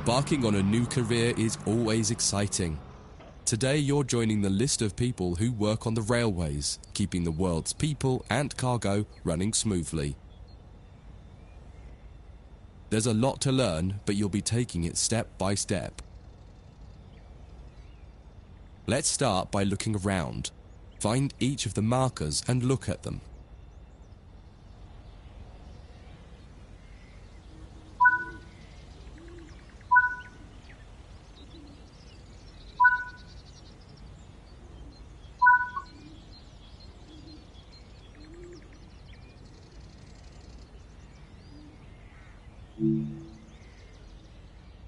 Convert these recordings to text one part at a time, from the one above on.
Embarking on a new career is always exciting. Today you're joining the list of people who work on the railways, keeping the world's people and cargo running smoothly. There's a lot to learn, but you'll be taking it step by step. Let's start by looking around. Find each of the markers and look at them.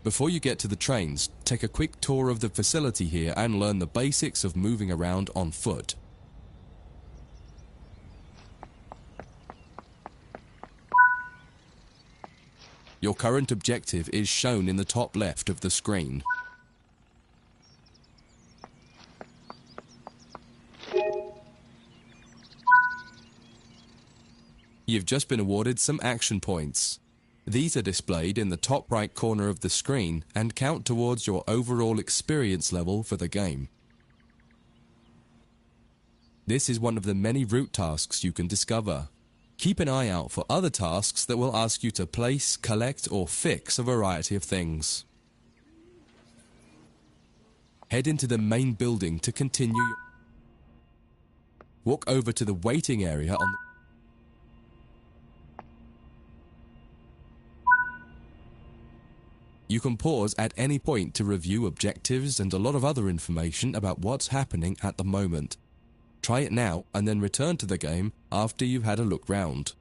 Before you get to the trains, take a quick tour of the facility here and learn the basics of moving around on foot. Your current objective is shown in the top left of the screen. You've just been awarded some action points. These are displayed in the top right corner of the screen and count towards your overall experience level for the game. This is one of the many route tasks you can discover. Keep an eye out for other tasks that will ask you to place, collect, or fix a variety of things. Head into the main building to continue. Walk over to the waiting area on the You can pause at any point to review objectives and a lot of other information about what's happening at the moment. Try it now and then return to the game after you've had a look round.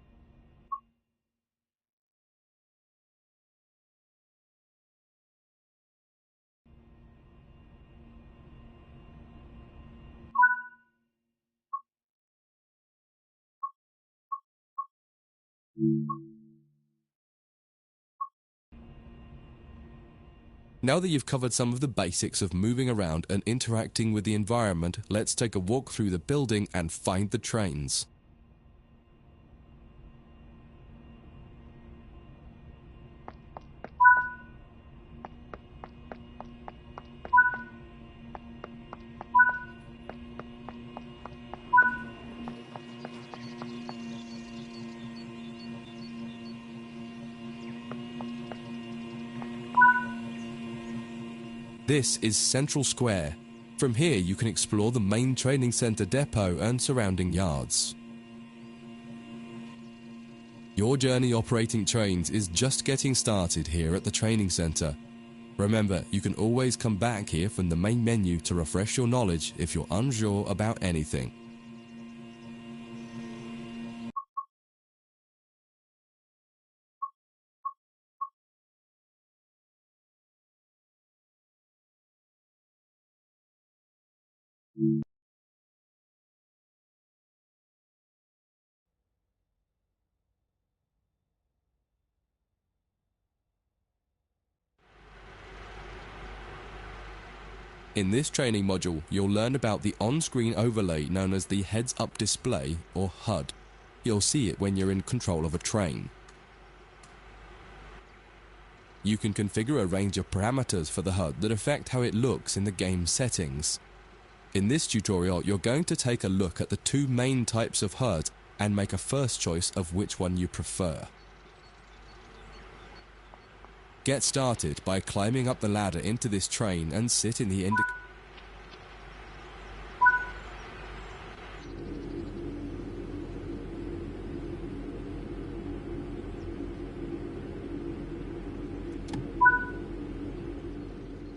Now that you've covered some of the basics of moving around and interacting with the environment, let's take a walk through the building and find the trains. This is Central Square. From here you can explore the main training center depot and surrounding yards. Your journey operating trains is just getting started here at the training center. Remember, you can always come back here from the main menu to refresh your knowledge if you're unsure about anything. In this training module, you'll learn about the on-screen overlay known as the heads-up display, or HUD. You'll see it when you're in control of a train. You can configure a range of parameters for the HUD that affect how it looks in the game settings. In this tutorial, you're going to take a look at the two main types of HUD and make a first choice of which one you prefer. Get started by climbing up the ladder into this train and sit in the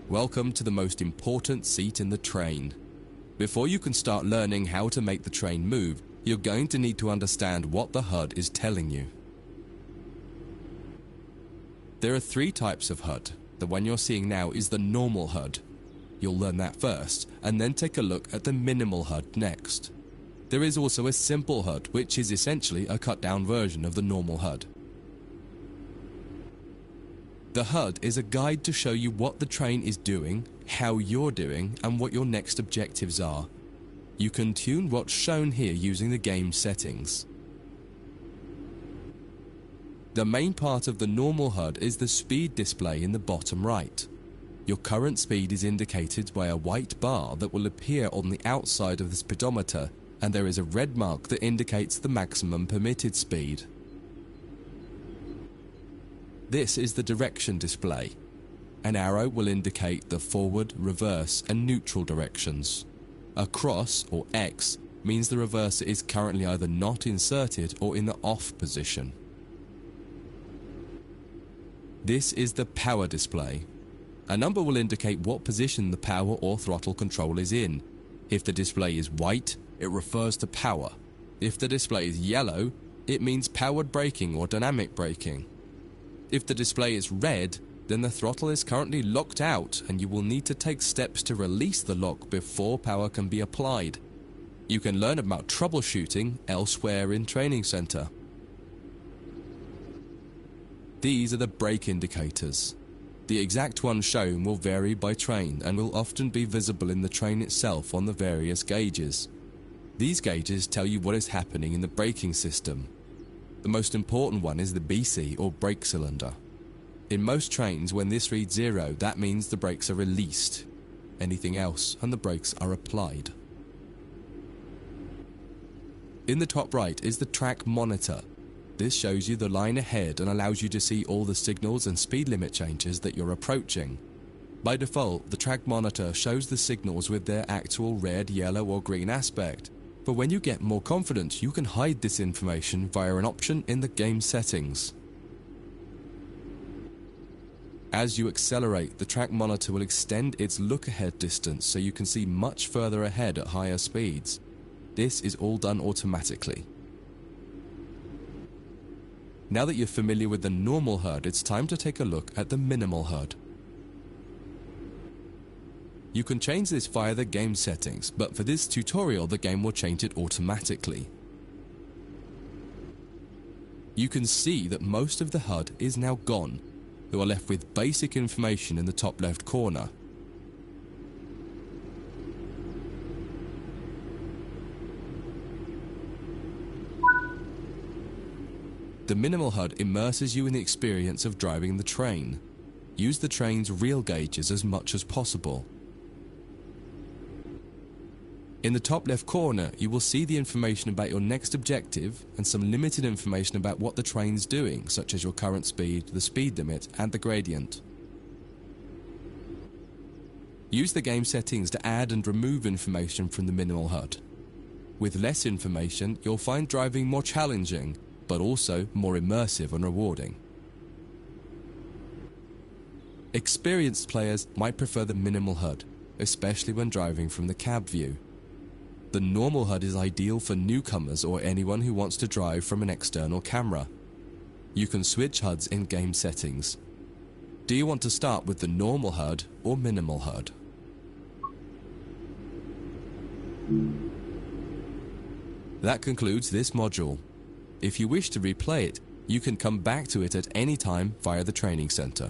Welcome to the most important seat in the train. Before you can start learning how to make the train move, you're going to need to understand what the HUD is telling you. There are three types of HUD. The one you're seeing now is the normal HUD. You'll learn that first, and then take a look at the minimal HUD next. There is also a simple HUD, which is essentially a cut-down version of the normal HUD. The HUD is a guide to show you what the train is doing, how you're doing, and what your next objectives are. You can tune what's shown here using the game settings. The main part of the normal HUD is the speed display in the bottom right. Your current speed is indicated by a white bar that will appear on the outside of the speedometer, and there is a red mark that indicates the maximum permitted speed. This is the direction display. An arrow will indicate the forward, reverse, and neutral directions. A cross, or X, means the reverser is currently either not inserted or in the off position. This is the power display. A number will indicate what position the power or throttle control is in. If the display is white, it refers to power. If the display is yellow, it means powered braking or dynamic braking. If the display is red, then the throttle is currently locked out and you will need to take steps to release the lock before power can be applied. You can learn about troubleshooting elsewhere in Training Center. These are the brake indicators. The exact one shown will vary by train and will often be visible in the train itself on the various gauges. These gauges tell you what is happening in the braking system. The most important one is the BC, or brake cylinder. In most trains, when this reads 0, that means the brakes are released. Anything else and the brakes are applied. In the top right is the track monitor. This shows you the line ahead and allows you to see all the signals and speed limit changes that you're approaching. By default, the track monitor shows the signals with their actual red, yellow, or green aspect. But when you get more confident, you can hide this information via an option in the game settings. As you accelerate, the track monitor will extend its look-ahead distance so you can see much further ahead at higher speeds. This is all done automatically. Now that you're familiar with the normal HUD, it's time to take a look at the minimal HUD. You can change this via the game settings, but for this tutorial the game will change it automatically. You can see that most of the HUD is now gone. You are left with basic information in the top left corner. The minimal HUD immerses you in the experience of driving the train. Use the train's real gauges as much as possible. In the top left corner, you will see the information about your next objective and some limited information about what the train's doing, such as your current speed, the speed limit, and the gradient. Use the game settings to add and remove information from the minimal HUD. With less information, you'll find driving more challenging, but also more immersive and rewarding. Experienced players might prefer the minimal HUD, especially when driving from the cab view. The normal HUD is ideal for newcomers or anyone who wants to drive from an external camera. You can switch HUDs in game settings. Do you want to start with the normal HUD or minimal HUD? That concludes this module. If you wish to replay it, you can come back to it at any time via the training center.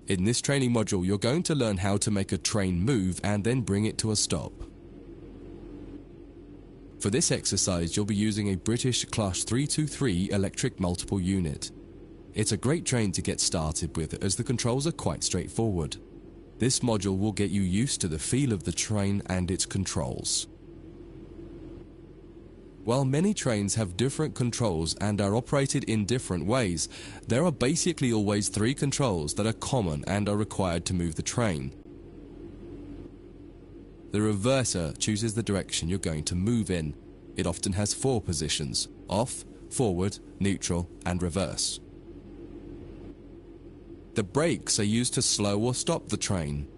In this training module, you're going to learn how to make a train move and then bring it to a stop. For this exercise, you'll be using a British Class 323 electric multiple unit. It's a great train to get started with as the controls are quite straightforward. This module will get you used to the feel of the train and its controls. While many trains have different controls and are operated in different ways, there are basically always 3 controls that are common and are required to move the train. The reverser chooses the direction you're going to move in. It often has 4 positions: off, forward, neutral, and reverse. The brakes are used to slow or stop the train.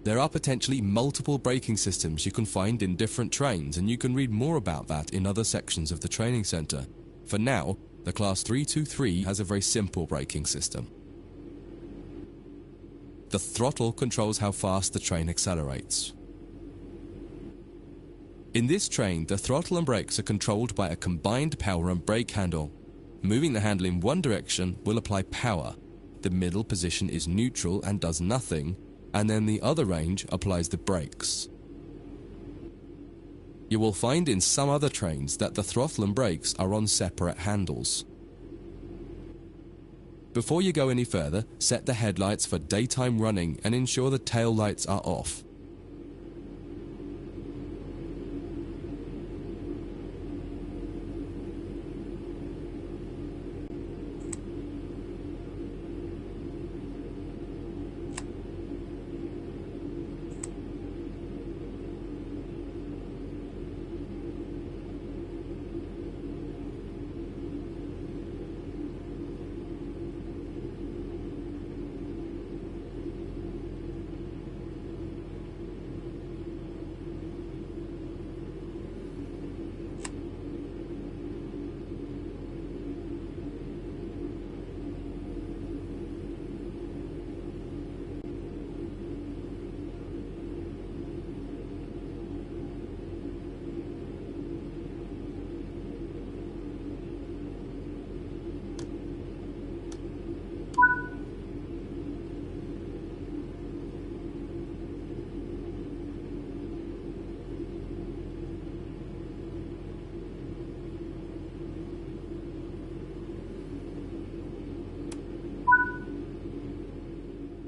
There are potentially multiple braking systems you can find in different trains, and you can read more about that in other sections of the training center. For now, the Class 323 has a very simple braking system. The throttle controls how fast the train accelerates. In this train, the throttle and brakes are controlled by a combined power and brake handle. Moving the handle in one direction will apply power. The middle position is neutral and does nothing, and then the other range applies the brakes. You will find in some other trains that the throttle and brakes are on separate handles. Before you go any further, set the headlights for daytime running and ensure the tail lights are off.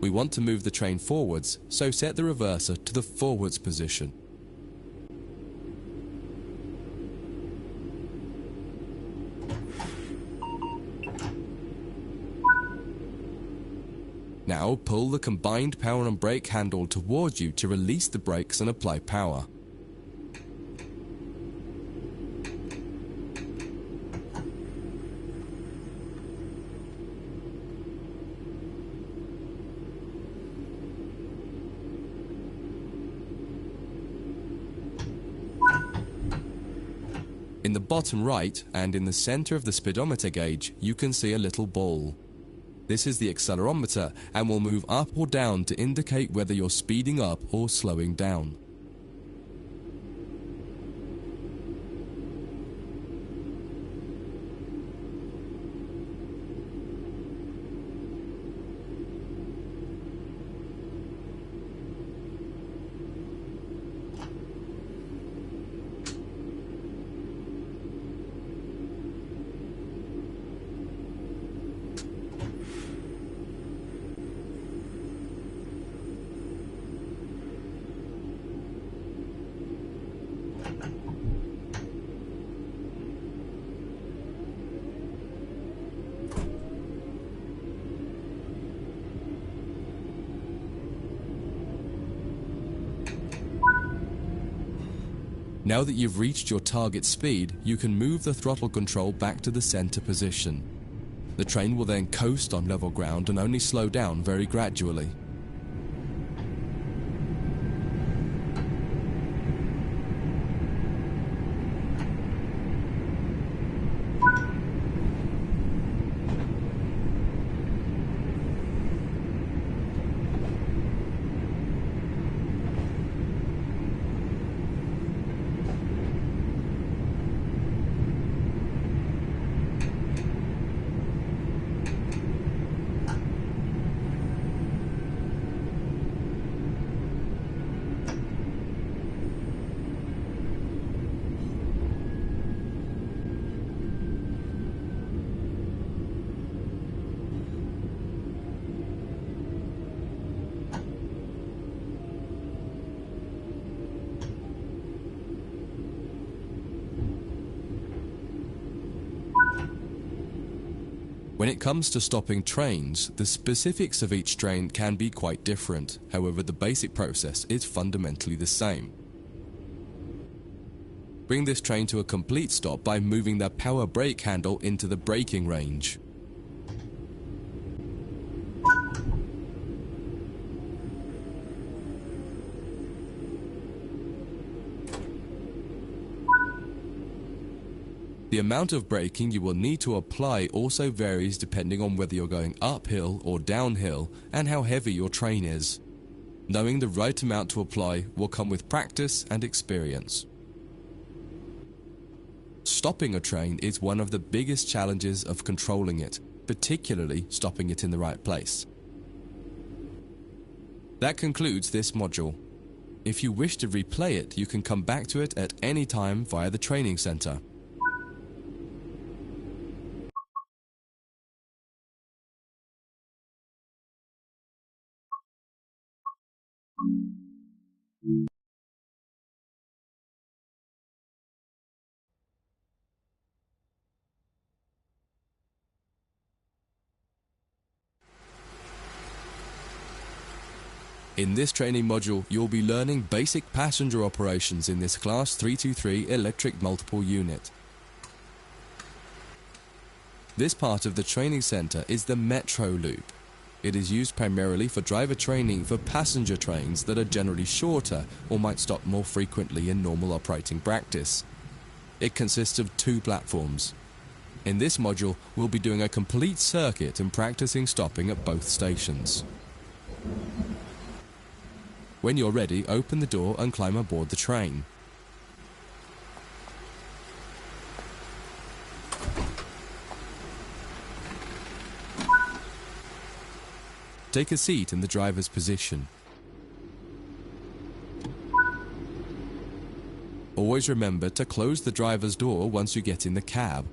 We want to move the train forwards, so set the reverser to the forwards position. Now pull the combined power and brake handle towards you to release the brakes and apply power. In the bottom right and in the center of the speedometer gauge, you can see a little ball. This is the accelerometer and will move up or down to indicate whether you're speeding up or slowing down. Now that you've reached your target speed, you can move the throttle control back to the center position. The train will then coast on level ground and only slow down very gradually. When it comes to stopping trains, the specifics of each train can be quite different. However, the basic process is fundamentally the same. Bring this train to a complete stop by moving the power brake handle into the braking range. The amount of braking you will need to apply also varies depending on whether you're going uphill or downhill and how heavy your train is. Knowing the right amount to apply will come with practice and experience. Stopping a train is one of the biggest challenges of controlling it, particularly stopping it in the right place. That concludes this module. If you wish to replay it, you can come back to it at any time via the training center. In this training module, you'll be learning basic passenger operations in this Class 323 electric multiple unit. This part of the training center is the Metro Loop. It is used primarily for driver training for passenger trains that are generally shorter or might stop more frequently in normal operating practice. It consists of 2 platforms. In this module, we'll be doing a complete circuit and practicing stopping at both stations. When you're ready, open the door and climb aboard the train. Take a seat in the driver's position. Always remember to close the driver's door once you get in the cab.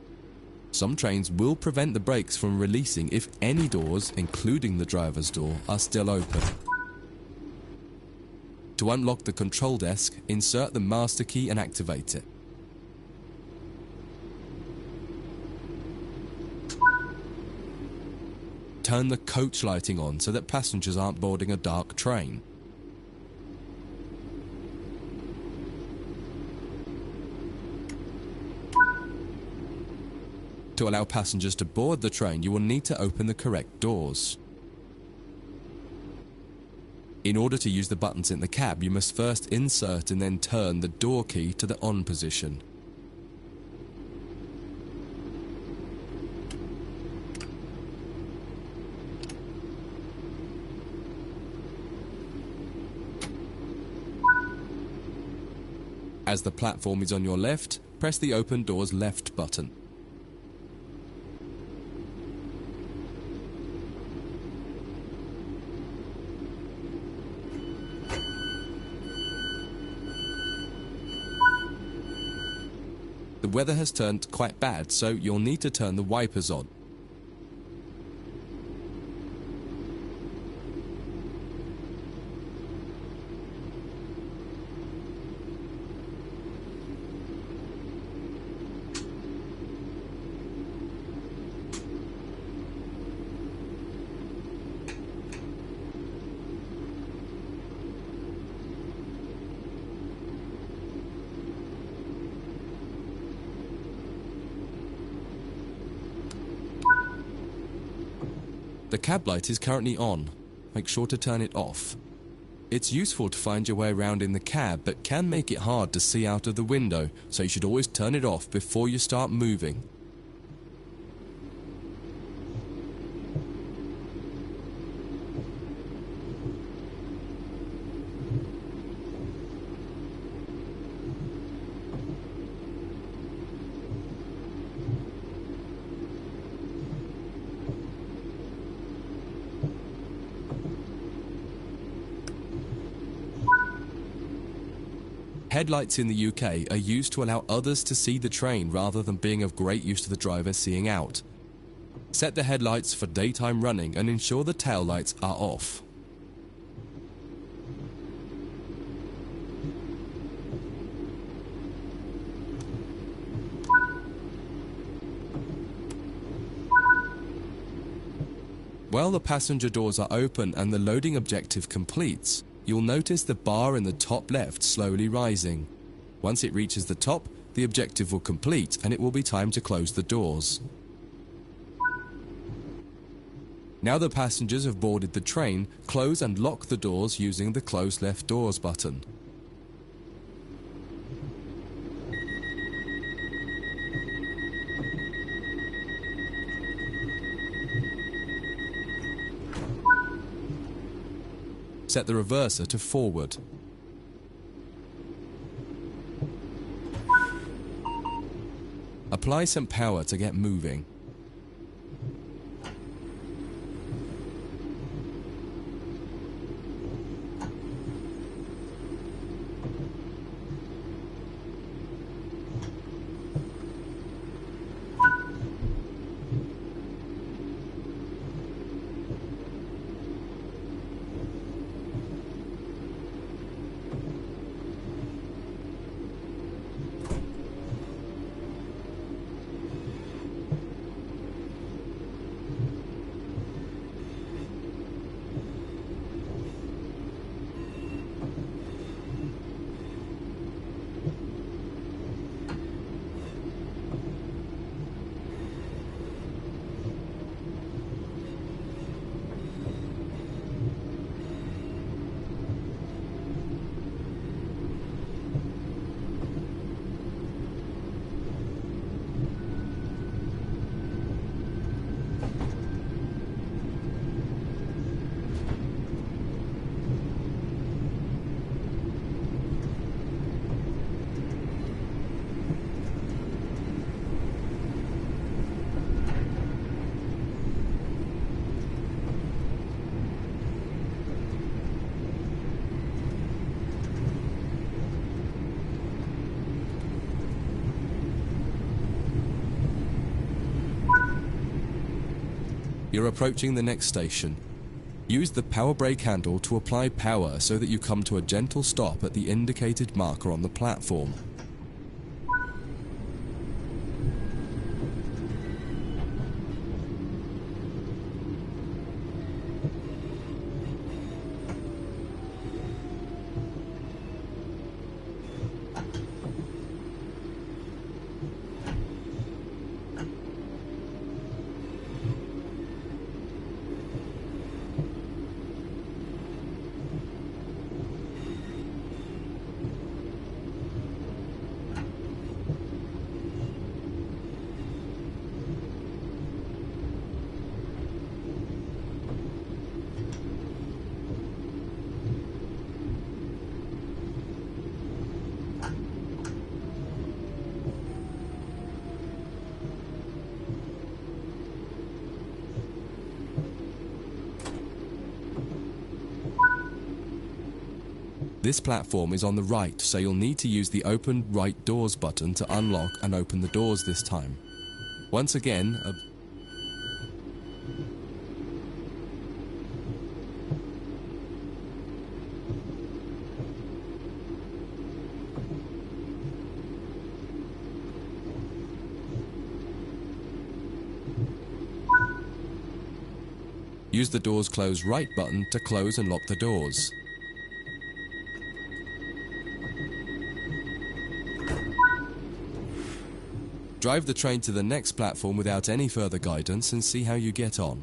Some trains will prevent the brakes from releasing if any doors, including the driver's door, are still open. To unlock the control desk, insert the master key and activate it. Turn the coach lighting on so that passengers aren't boarding a dark train. To allow passengers to board the train, you will need to open the correct doors. In order to use the buttons in the cab, you must first insert and then turn the door key to the on position. As the platform is on your left, press the open doors left button. The weather has turned quite bad, so you'll need to turn the wipers on. The cab light is currently on. Make sure to turn it off. It's useful to find your way around in the cab, but can make it hard to see out of the window, so you should always turn it off before you start moving. Headlights in the UK are used to allow others to see the train rather than being of great use to the driver seeing out. Set the headlights for daytime running and ensure the tail lights are off. While the passenger doors are open and the loading objective completes, you'll notice the bar in the top left slowly rising. Once it reaches the top, the objective will complete and it will be time to close the doors. Now the passengers have boarded the train, close and lock the doors using the close left doors button. Set the reverser to forward. Apply some power to get moving. You're approaching the next station. Use the power brake handle to apply power so that you come to a gentle stop at the indicated marker on the platform. This platform is on the right, so you'll need to use the Open Right Doors button to unlock and open the doors this time. Once again, use the Doors Close Right button to close and lock the doors. Drive the train to the next platform without any further guidance and see how you get on.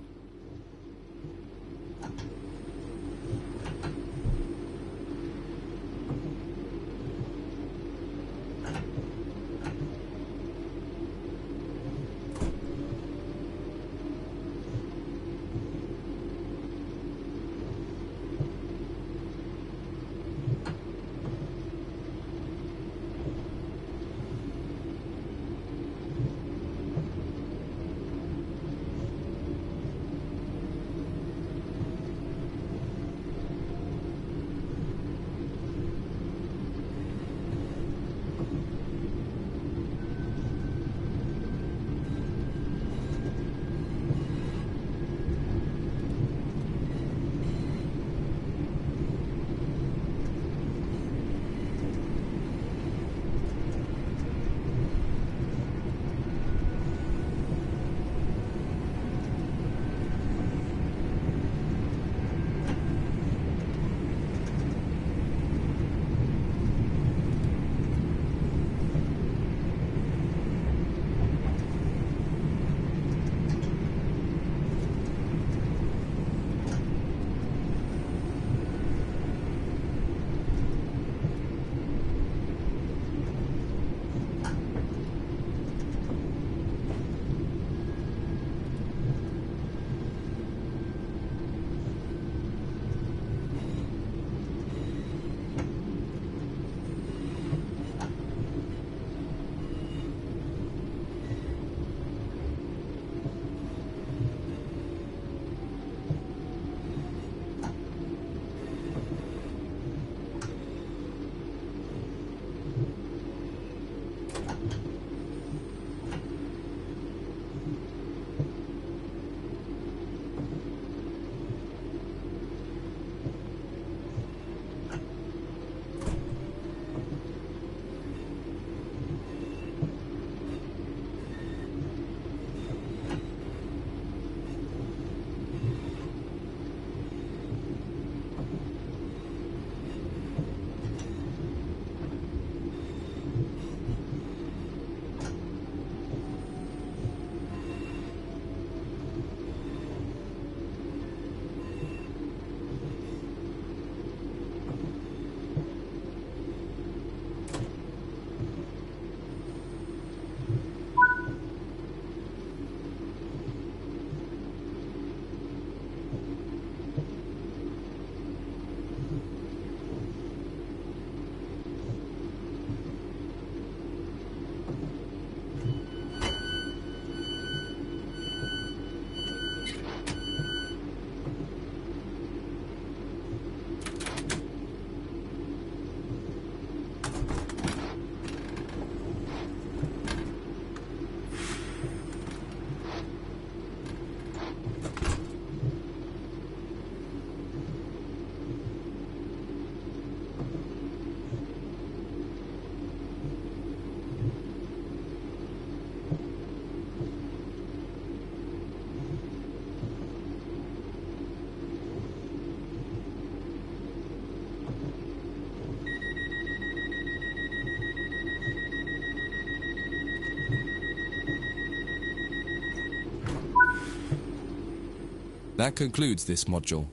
That concludes this module.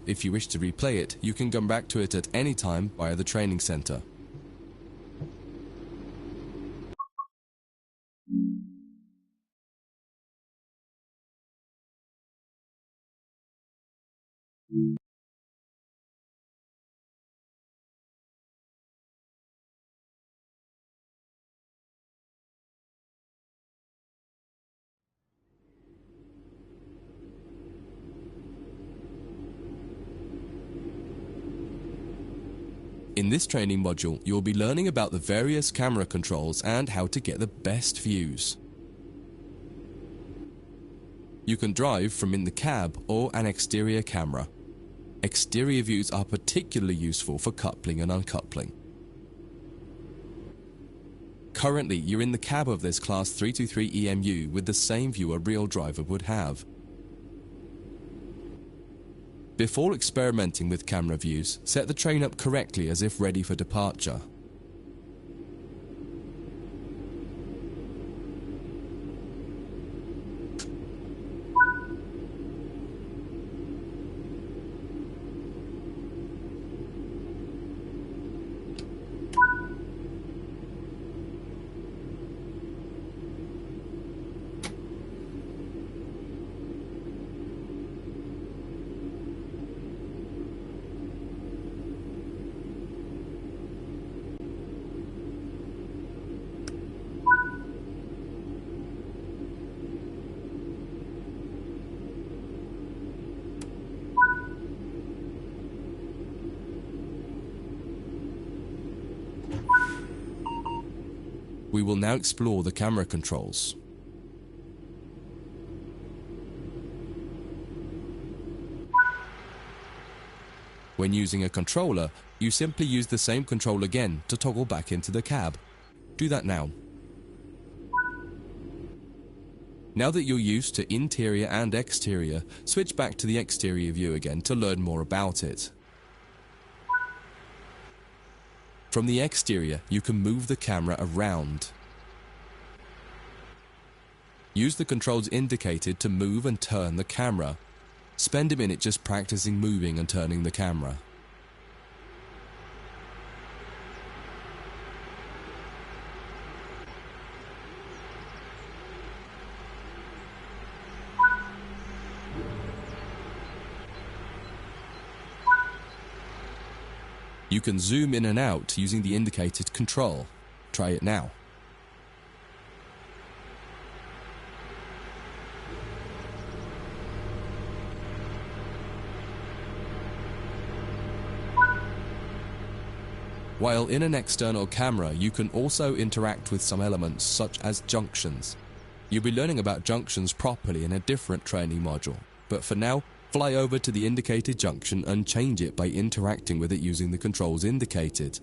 If you wish to replay it, you can come back to it at any time via the training center. In this training module, you'll be learning about the various camera controls and how to get the best views. You can drive from in the cab or an exterior camera. Exterior views are particularly useful for coupling and uncoupling. Currently, you're in the cab of this Class 323 EMU with the same view a real driver would have. Before experimenting with camera views, set the train up correctly as if ready for departure. We will now explore the camera controls. When using a controller, you simply use the same control again to toggle back into the cab. Do that now. Now that you're used to interior and exterior, switch back to the exterior view again to learn more about it. From the exterior, you can move the camera around. Use the controls indicated to move and turn the camera. Spend a minute just practicing moving and turning the camera. You can zoom in and out using the indicated control. Try it now. While in an external camera, you can also interact with some elements such as junctions. You'll be learning about junctions properly in a different training module, but for now, fly over to the indicated junction and change it by interacting with it using the controls indicated.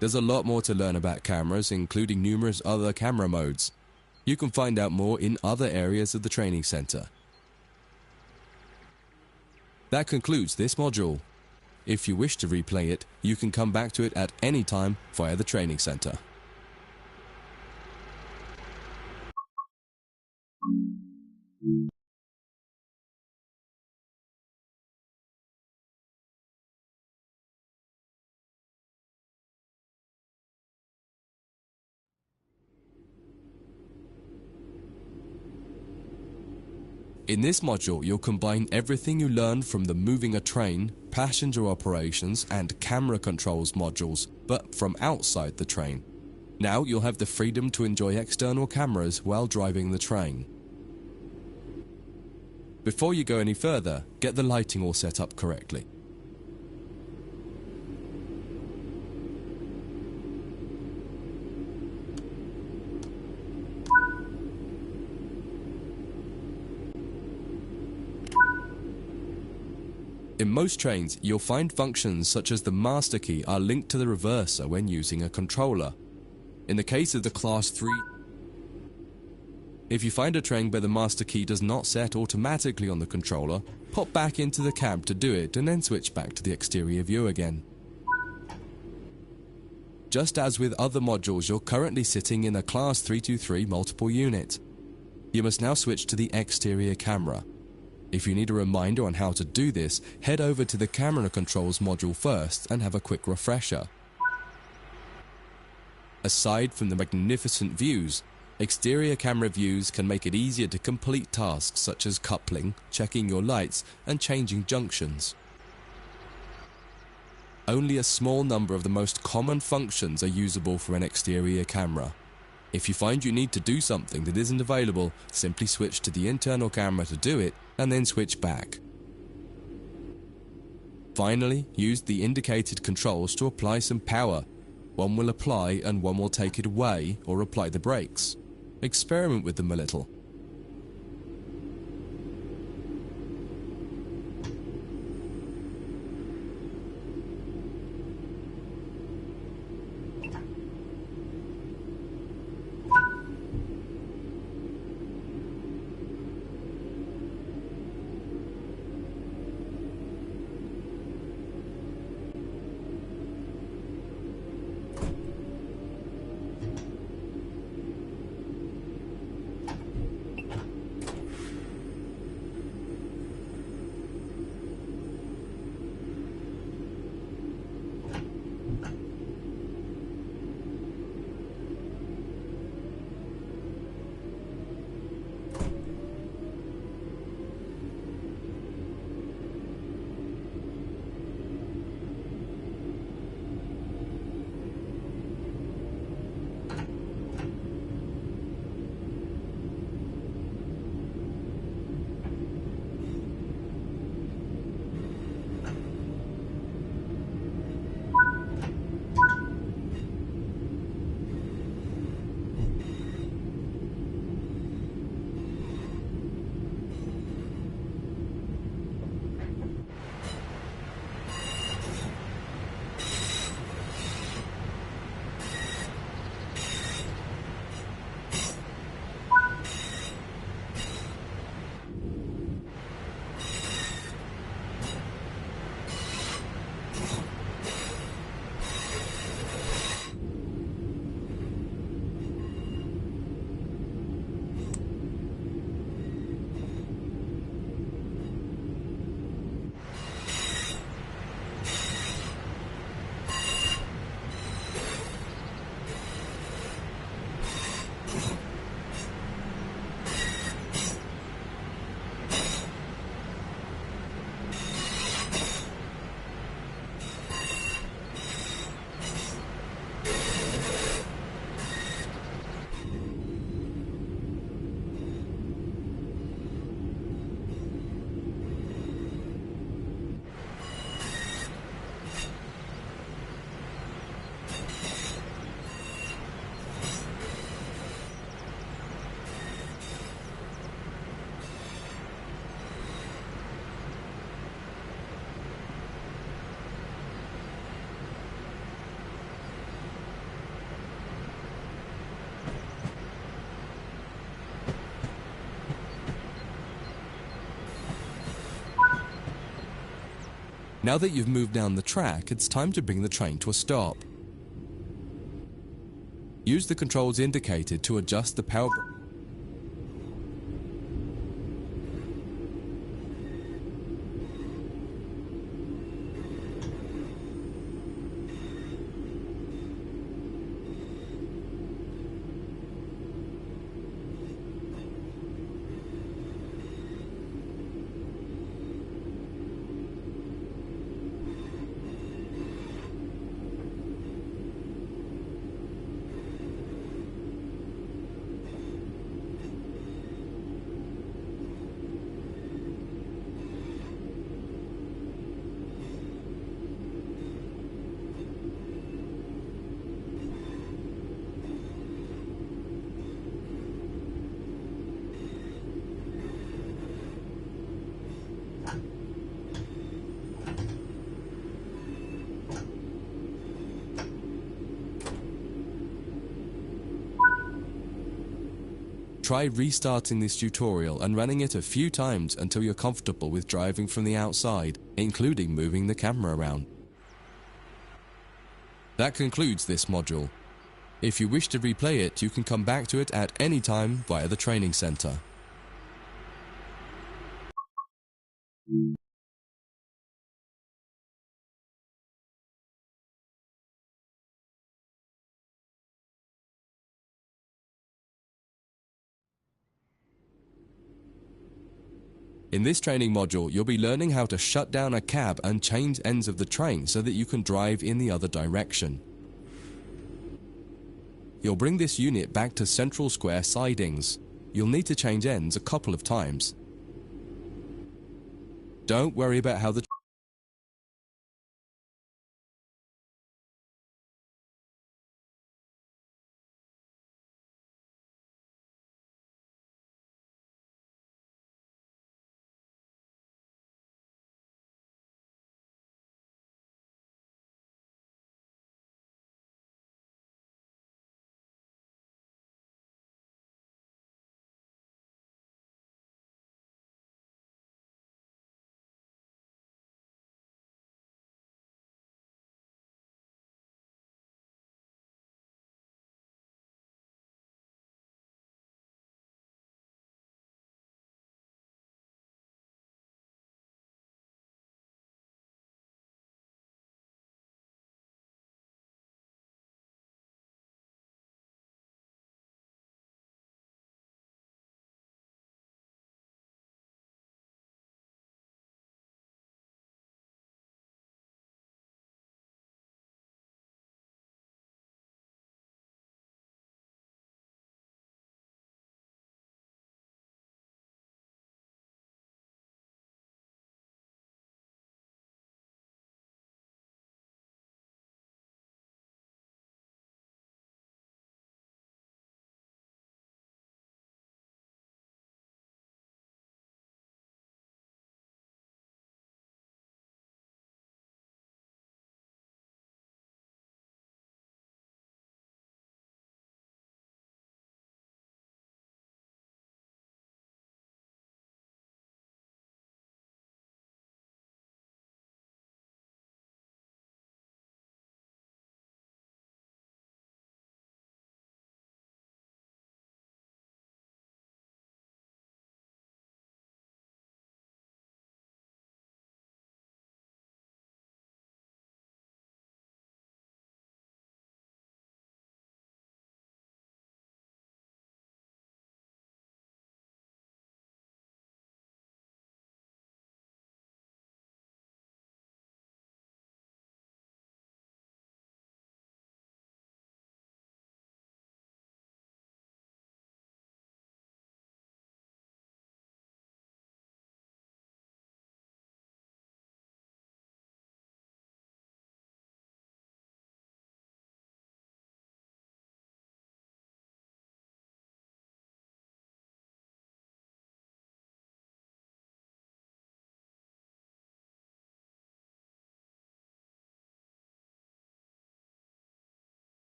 There's a lot more to learn about cameras, including numerous other camera modes. You can find out more in other areas of the training center. That concludes this module. If you wish to replay it, you can come back to it at any time via the training center. In this module, you'll combine everything you learned from the moving a train, passenger operations, and camera controls modules, but from outside the train. Now you'll have the freedom to enjoy external cameras while driving the train. Before you go any further, get the lighting all set up correctly. In most trains, you'll find functions such as the master key are linked to the reverser when using a controller. In the case of the Class 3, if you find a train where the master key does not set automatically on the controller, pop back into the cab to do it and then switch back to the exterior view again. Just as with other modules, you're currently sitting in a Class 323 multiple unit. You must now switch to the exterior camera. If you need a reminder on how to do this, head over to the camera controls module first and have a quick refresher. Aside from the magnificent views, exterior camera views can make it easier to complete tasks such as coupling, checking your lights, and changing junctions. Only a small number of the most common functions are usable for an exterior camera. If you find you need to do something that isn't available, simply switch to the internal camera to do it, and then switch back. Finally, use the indicated controls to apply some power. One will apply and one will take it away or apply the brakes. Experiment with them a little. Now that you've moved down the track, it's time to bring the train to a stop. Use the controls indicated to adjust the power. Try restarting this tutorial and running it a few times until you're comfortable with driving from the outside, including moving the camera around. That concludes this module. If you wish to replay it, you can come back to it at any time via the training center. In this training module, you'll be learning how to shut down a cab and change ends of the train so that you can drive in the other direction. You'll bring this unit back to central square sidings. You'll need to change ends a couple of times. Don't worry about how the